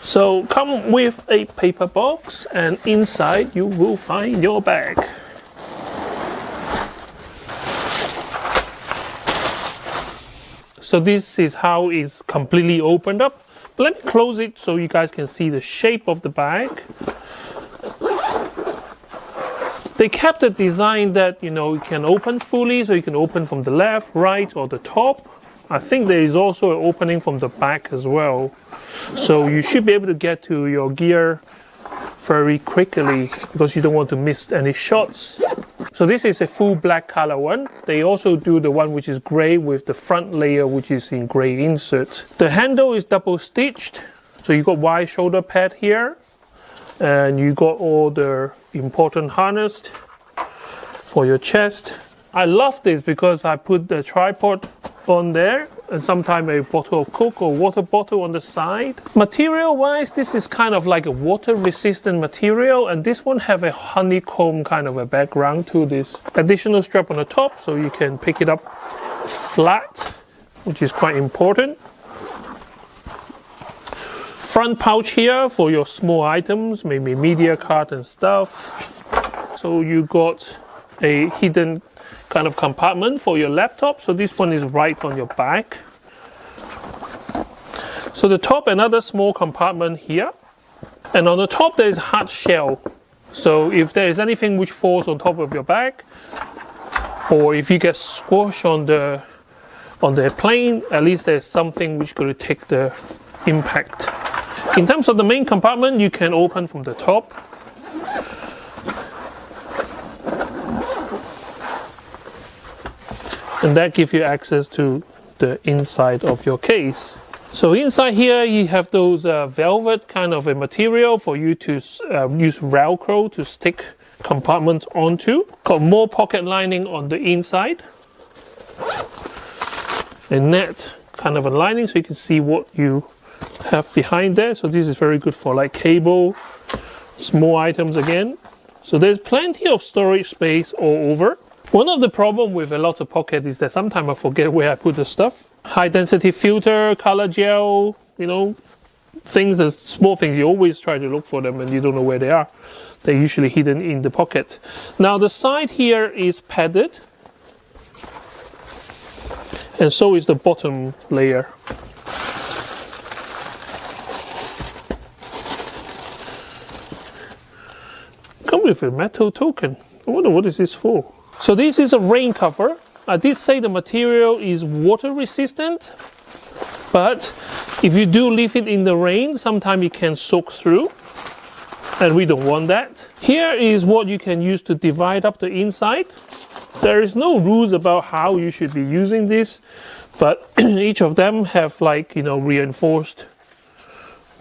So come with a paper box, and inside you will find your bag. So this is how it's completely opened up. But let me close it so you guys can see the shape of the bag. They kept the design that, you know, you can open fully, so you can open from the left, right, or the top. I think there is also an opening from the back as well. So you should be able to get to your gear very quickly because you don't want to miss any shots. So this is a full black color one. They also do the one which is gray with the front layer which is in gray insert. The handle is double stitched. So you got wide shoulder pad here. And you got all the important harness for your chest. I love this because I put the tripod on there and sometimes a bottle of Coke or water bottle on the side. Material wise, this is kind of like a water resistant material, and this one have a honeycomb kind of a background to this. Additional strap on the top so you can pick it up flat, which is quite important. Front pouch here for your small items, maybe media card and stuff. So you got a hidden kind of compartment for your laptop. So this one is right on your back. So the top, another small compartment here. And on the top there is hard shell. So if there is anything which falls on top of your bag, or if you get squashed on the plane, at least there's something which going to take the impact. In terms of the main compartment, you can open from the top. And that gives you access to the inside of your case. So inside here, you have those velvet kind of a material for you to use Velcro to stick compartments onto. Got more pocket lining on the inside. A net kind of a lining so you can see what you have behind there. So this is very good for like cable, small items again. So there's plenty of storage space all over. One of the problems with a lot of pockets is that sometimes I forget where I put the stuff. High density filter, color gel, you know, things, the small things, you always try to look for them and you don't know where they are. They're usually hidden in the pocket. Now the side here is padded, and so is the bottom layer. Come with a metal token. I wonder what is this for. So this is a rain cover. I did say the material is water resistant, but if you do leave it in the rain, sometimes it can soak through, and we don't want that. Here is what you can use to divide up the inside. There is no rules about how you should be using this, but each of them have, like, you know, reinforced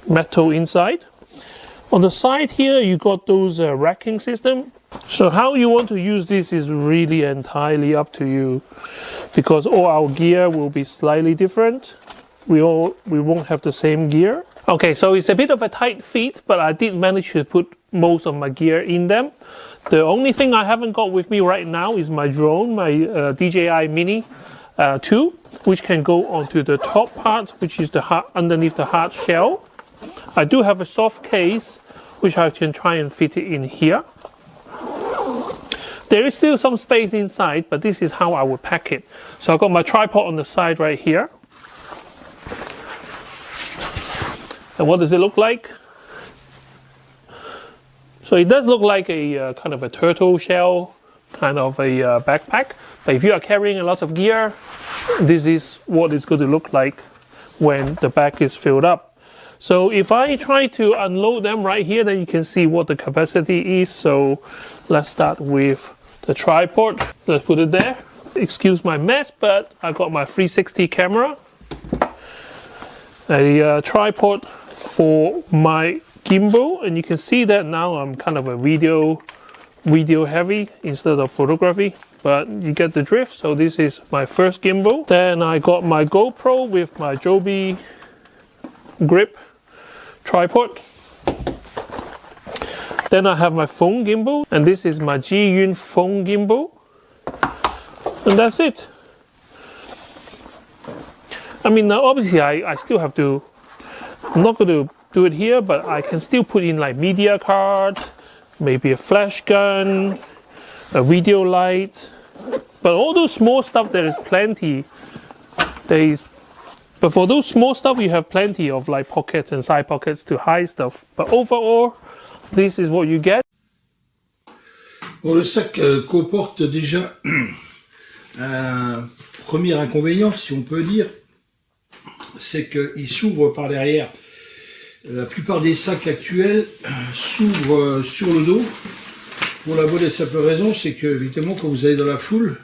metal inside. On the side here, you got those racking system. So how you want to use this is really entirely up to you, because all our gear will be slightly different. We won't have the same gear. Okay, so it's a bit of a tight fit, but I did manage to put most of my gear in them. The only thing I haven't got with me right now is my drone, my DJI Mini 2, which can go onto the top part, which is underneath the hard shell. I do have a soft case, which I can try and fit it in here. There is still some space inside, but this is how I would pack it. So I've got my tripod on the side right here. And what does it look like? So it does look like a kind of a turtle shell, kind of a backpack. But if you are carrying a lot of gear, this is what it's going to look like when the bag is filled up. So if I try to unload them right here, then you can see what the capacity is. So let's start with the tripod. Let's put it there. Excuse my mess, but I got my 360 camera, a tripod for my gimbal, and you can see that now I'm kind of a video heavy instead of photography, but you get the drift. So this is my first gimbal. Then I got my GoPro with my Joby grip tripod. Then I have my phone gimbal, and this is my Zhiyun phone gimbal, and that's it. I mean, now obviously I still have to, I'm not going to do it here, but I can still put in like media card, maybe a flash gun, a video light. But all those small stuff, there is plenty. But for those small stuff, you have plenty of like pockets and side pockets to hide stuff. But overall, this is what you get. Bon, le sac comporte déjà un premier inconvénient, si on peut dire, c'est qu'il s'ouvre par derrière. La plupart des sacs actuels s'ouvrent sur le dos. Pour la bonne et simple raison, c'est que, évidemment, quand vous allez dans la foule,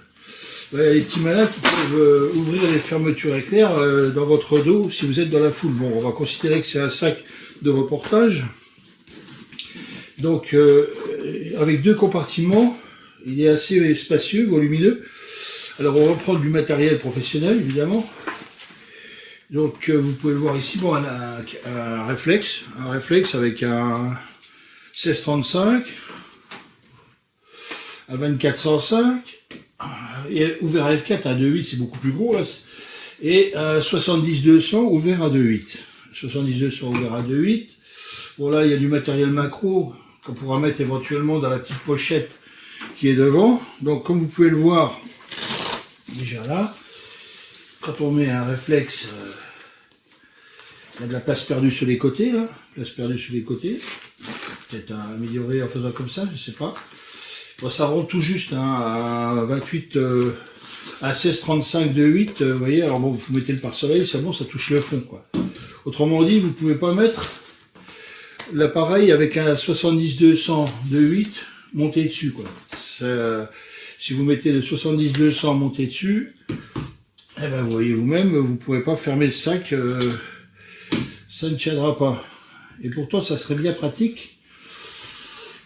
il y a les petits malins qui peuvent ouvrir les fermetures éclairs dans votre dos si vous êtes dans la foule. Bon, on va considérer que c'est un sac de reportage. Donc, avec deux compartiments, il est assez spacieux, volumineux. Alors, on va prendre du matériel professionnel, évidemment. Donc, vous pouvez le voir ici, bon, un réflexe avec un 1635, un 2405, et ouvert à F4 à 2.8, c'est beaucoup plus gros là, et un 70-200 ouvert à 2.8. 70-200 ouvert à 2.8. Bon là, il y a du matériel macro qu'on pourra mettre éventuellement dans la petite pochette qui est devant. Donc comme vous pouvez le voir, déjà là, quand on met un réflexe, il y a de la place perdue sur les côtés, là, place perdue sur les côtés. Peut-être à améliorer en faisant comme ça, je sais pas. Bon, ça rentre tout juste hein, à 28, à 16-35 de 8, vous voyez, alors bon, vous mettez le pare-soleil, c'est bon, ça touche le fond, quoi. Autrement dit, vous pouvez pas mettre l'appareil avec un 70-200 de 8 monté dessus, quoi. Si vous mettez le 70-200 monté dessus, eh ben, vous voyez vous-même, vous pourrez pas fermer le sac, ça ne tiendra pas. Et pourtant, ça serait bien pratique,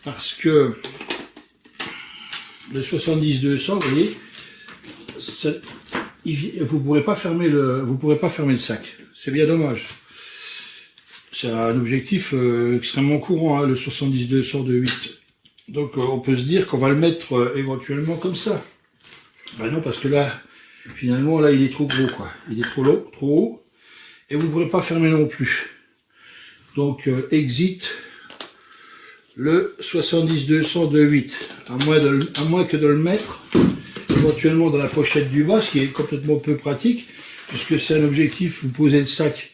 parce que le 70-200, vous voyez, ça, vous pourrez pas fermer le sac. C'est bien dommage. C'est un objectif extrêmement courant, hein, le 70-200 de 8. Donc on peut se dire qu'on va le mettre éventuellement comme ça. Ben non, parce que là, finalement, là, il est trop gros, quoi. Il est trop haut, et vous ne pourrez pas fermer non plus. Donc exit le 70-200 de 8, à moins que de le mettre éventuellement dans la pochette du bas, ce qui est complètement peu pratique, puisque c'est un objectif, vous posez le sac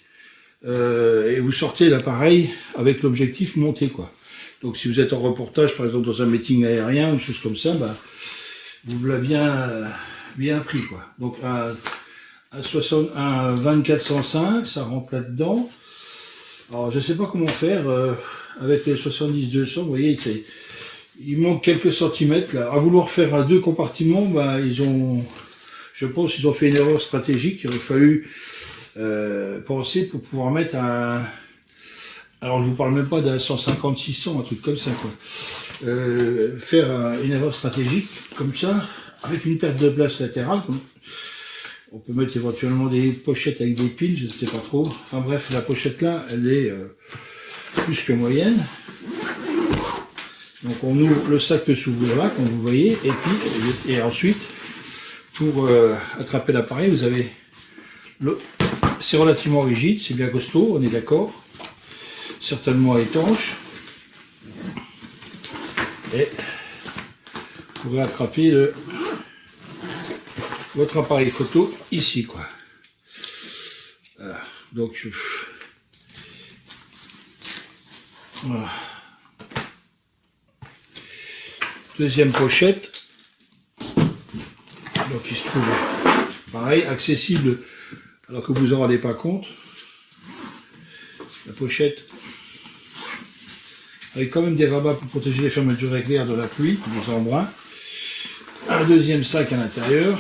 et vous sortez l'appareil avec l'objectif monté, quoi. Donc si vous êtes en reportage, par exemple dans un meeting aérien, une chose comme ça, bah, vous l'avez bien pris, quoi. Donc un 2405, ça rentre là-dedans. Alors je sais pas comment faire avec les 70-200, vous voyez, il manque quelques centimètres là. À vouloir faire à deux compartiments, bah, je pense qu'ils ont fait une erreur stratégique. Il aurait fallu penser pour pouvoir mettre un... Alors je vous parle même pas d'un 150-600, un truc comme ça, quoi. Faire une erreur stratégique comme ça, avec une perte de place latérale. On peut mettre éventuellement des pochettes avec des piles, je ne sais pas trop. Enfin bref, la pochette là, elle est plus que moyenne. Donc on ouvre, le sac peut s'ouvrir là, comme vous voyez, et ensuite, pour attraper l'appareil, vous avez c'est relativement rigide, c'est bien costaud, on est d'accord. Certainement étanche. Et vous pourrez attraper votre appareil photo ici, quoi. Voilà. Donc voilà. Deuxième pochette. Donc il se trouve pareil, accessible alors que vous n'en rendez pas compte. La pochette avec quand même des rabats pour protéger les fermetures éclairs de la pluie, des embruns. Un deuxième sac à l'intérieur,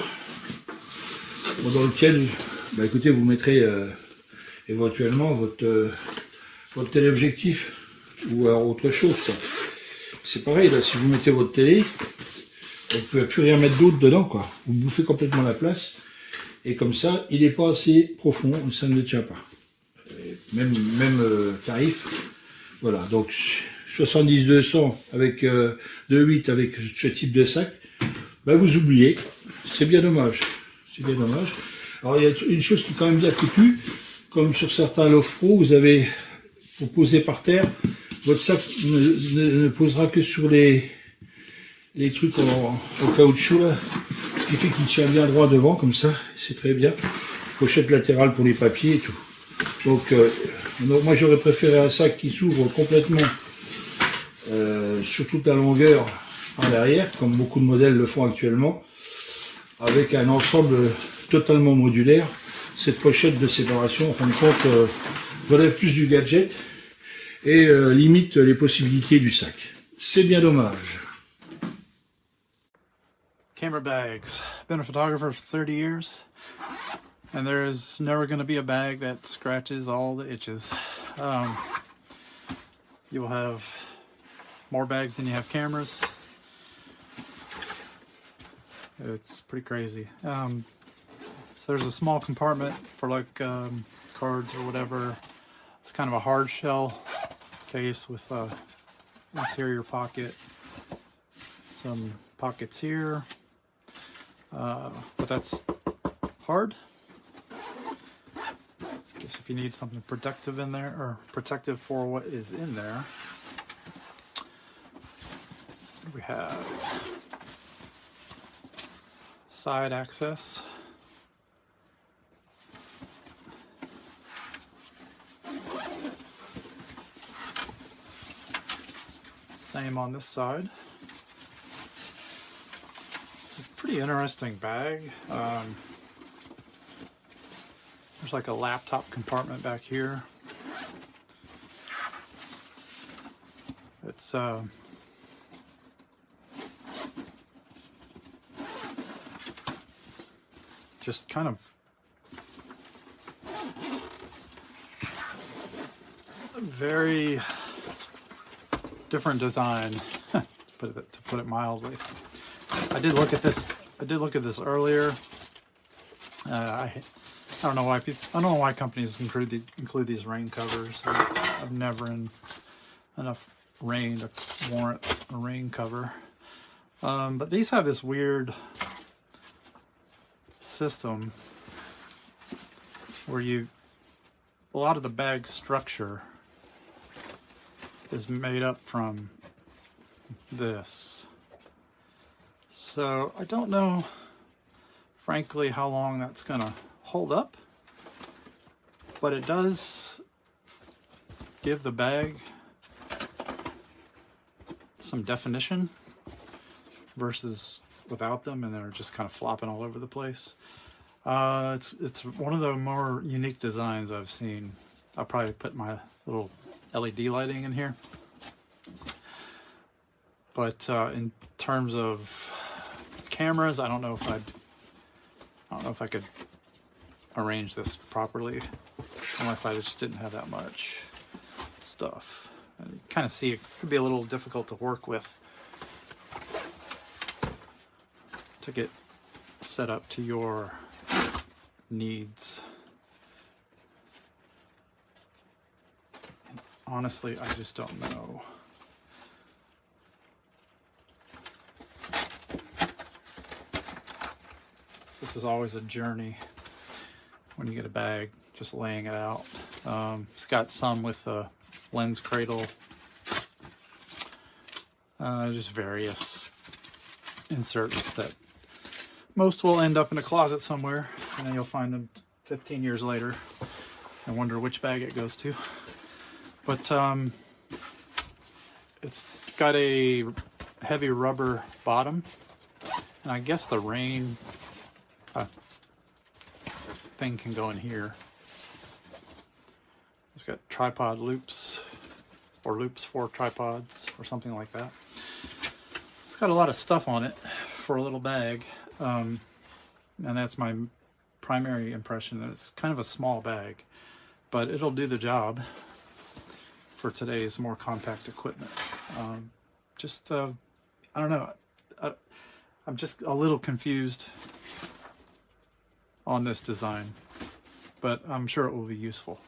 dans lequel, bah écoutez, vous mettrez éventuellement votre téléobjectif ou alors autre chose. C'est pareil, là, si vous mettez votre télé, vous ne pouvez plus rien mettre d'autre dedans, quoi. Vous bouffez complètement la place, et comme ça, il n'est pas assez profond, ça ne le tient pas. Même tarif. Voilà, donc 70-200 avec 2.8 avec ce type de sac, bah vous oubliez, c'est bien dommage. C'est bien dommage. Alors il y a une chose qui est quand même bien foutue, comme sur certains Loft Pro, vous avez vous posez par terre, votre sac ne posera que sur les trucs en caoutchouc là, ce qui fait qu'il tient bien droit devant comme ça, c'est très bien. Pochette latérale pour les papiers et tout. Donc moi j'aurais préféré un sac qui s'ouvre complètement sur toute la longueur à l'arrière, comme beaucoup de modèles le font actuellement, avec un ensemble totalement modulaire. Cette pochette de séparation, en fin de compte, relève plus du gadget et limite les possibilités du sac. C'est bien dommage. Camera bags. Been a photographer for 30 years, and there is never going to be a bag that scratches all the itches. You'll have more bags than you have cameras. It's pretty crazy. So there's a small compartment for like cards or whatever. It's kind of a hard shell case with a interior pocket, some pockets here, but that's hard. Just if you need something protective in there, or protective for what is in there. We have side access. Same on this side. It's a pretty interesting bag. There's like a laptop compartment back here. It's just kind of a very different design, to put it mildly. I did look at this earlier. I don't know why companies include these rain covers. I've never in enough rain to warrant a rain cover. But these have this weird system where a lot of the bag structure is made up from this. So I don't know, frankly, how long that's gonna hold up, but it does give the bag some definition versus without them, and they're just kind of flopping all over the place. It's one of the more unique designs I've seen. I'll probably put my little LED lighting in here. But in terms of cameras, I don't know if I could arrange this properly, unless I just didn't have that much stuff. And you kind of see it could be a little difficult to work with to get set up to your needs. And honestly, I just don't know. This is always a journey when you get a bag, just laying it out. It's got some with a lens cradle, just various inserts that most will end up in a closet somewhere, and then you'll find them 15 years later and wonder which bag it goes to. But it's got a heavy rubber bottom, and I guess the rain thing can go in here. It's got tripod loops, or loops for tripods, or something like that. It's got a lot of stuff on it for a little bag, and that's my primary impression, that it's kind of a small bag, but it'll do the job for today's more compact equipment. I don't know, I'm just a little confused on this design, but I'm sure it will be useful.